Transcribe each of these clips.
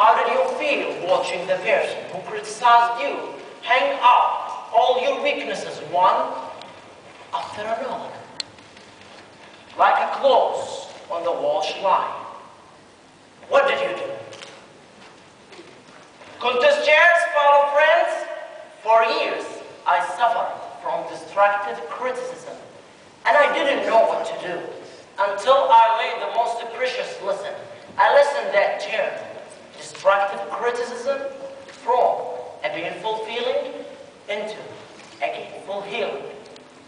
How did you feel watching the person who criticized you hang out all your weaknesses one after another? Like a clothes on the wash line. What did you do? Could these chairs follow friends? For years, I suffered from destructive criticism, and I didn't know what to do until I learned the most precious lesson. I listened that term, destructive criticism, from a painful feeling into a gainful healing.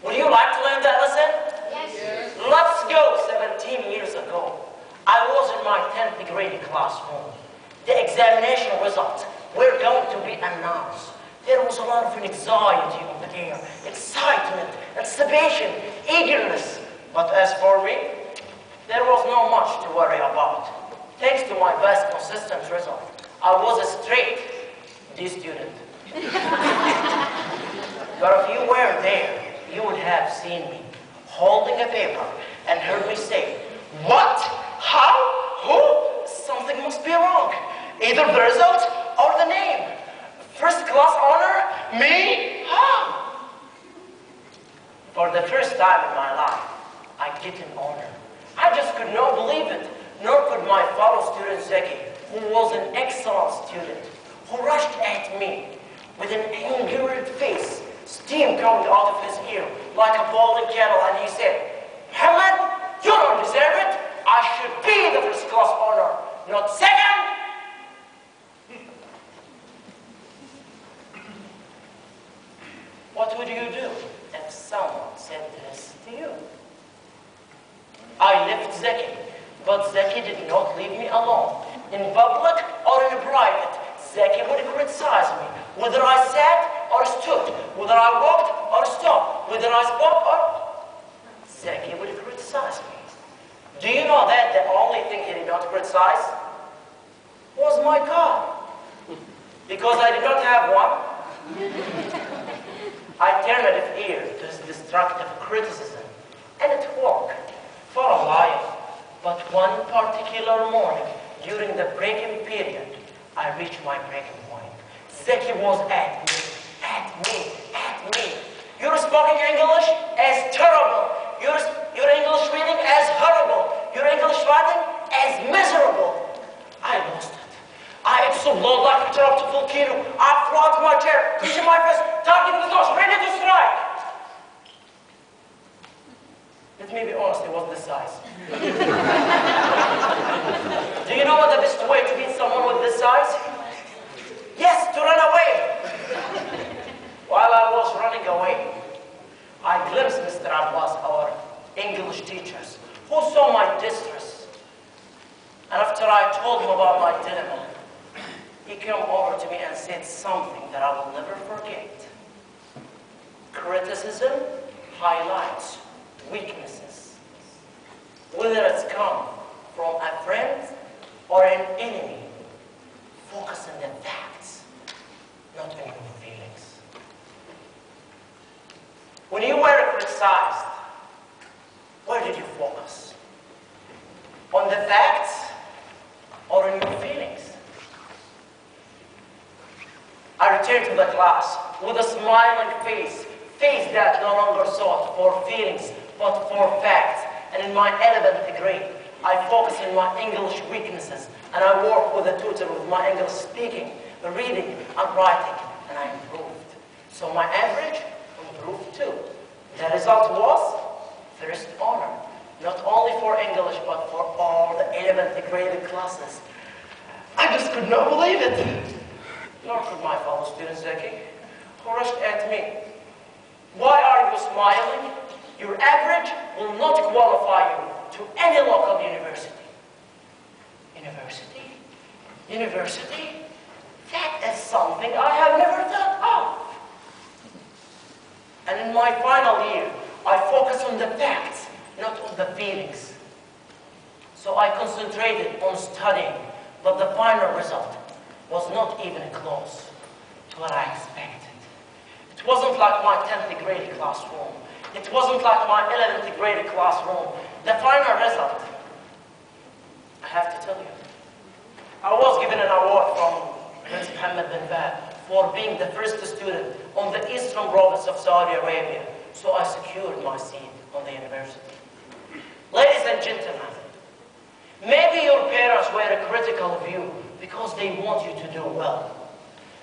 Would you like to learn that lesson? Yes. Let's go 17 years ago. I was in my 10th grade classroom. The examination results were going to be announced. There was a lot of anxiety on the air, excitement, anticipation, eagerness. But as for me, there was not much to worry about. Thanks to my best consistent result, I was a straight D student. But if you weren't there, you would have seen me holding a paper and heard me say, "What? How? Who? Something must be wrong. Either the result or the name. First class honor? Me? How?" For the first time in my life, I get an honor. I just could not believe it, nor could my fellow student Zeki, who was an excellent student, who rushed at me with an angered face, steam coming out of his ear like a boiling kettle, and he said, "Muhammad, you don't deserve it. I should be the first class honor, not second." What would you do if someone said this to you? I left Zeki, but Zeki did not leave me alone. In public or in private, Zeki would criticize me, whether I sat or stood, whether I walked or stopped, whether I spoke or... Zeki would criticize me. Do you know that the only thing he did not criticize was my car? Because I did not have one. I turned a deaf ear to his destructive criticism, and it worked for a while. But one particular morning, during the breaking period, I reached my breaking point. Zeki was at me. Your spoken English is terrible. Your English reading is horrible. Your English writing is miserable. I lost it. I exploded like a interrupted volcano. I flew out my chair, pushing my fist, targeting the nose, ready to strike. Let me be honest, it was this size. Do you know what the best way to beat someone with this size? Yes, to run away. While I was running away, I glimpsed Mr. Abbas, our English teachers, who saw my distress. And after I told him about my dilemma, he came over to me and said something that I will never forget. Criticism highlights weaknesses. Whether it's come from a friend or an enemy, focus on the facts, not on your feelings. When you were criticized, where did you focus? On the facts or on your feelings? I returned to the class with a smiling face that no longer sought for feelings, but for facts. And in my 11th grade, I focused on my English weaknesses, and I worked with a tutor with my English speaking, reading, and writing, and I improved. So my average improved too. The result was first honor, not only for English, but for all the 11th grade classes. I just could not believe it. Nor could my fellow student Zeki, who rushed at me. Why are you smiling? Your average will not qualify you to any local university. University? That is something I have never thought of. And in my final year, I focused on the facts, not on the feelings. So I concentrated on studying, but the final result was not even close to what I expected. It wasn't like my 10th grade classroom. It wasn't like my 11th grade classroom. The final result, I have to tell you, I was given an award from Prince Mohammed bin Fahd for being the first student on the eastern province of Saudi Arabia, so I secured my seat on the university. Ladies and gentlemen, maybe your parents were critical of you because they want you to do well.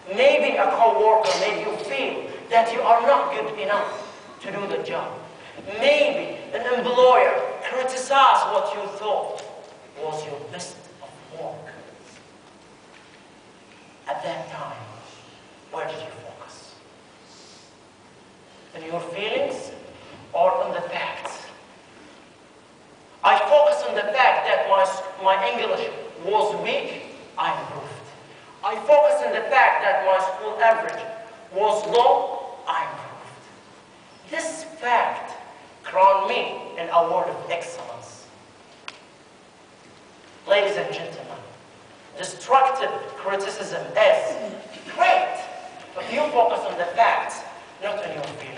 Maybe a co-worker made you feel that you are not good enough to do the job. Maybe an employer criticized what you thought was your best of work. At that time, where did you focus? On your feelings or on the facts? I focused on the fact that my English was weak, I improved. I focused on the fact that my school average was low, I improved. This fact crowned me an award of excellence. Ladies and gentlemen, destructive criticism is great, but you focus on the facts, not on your feelings.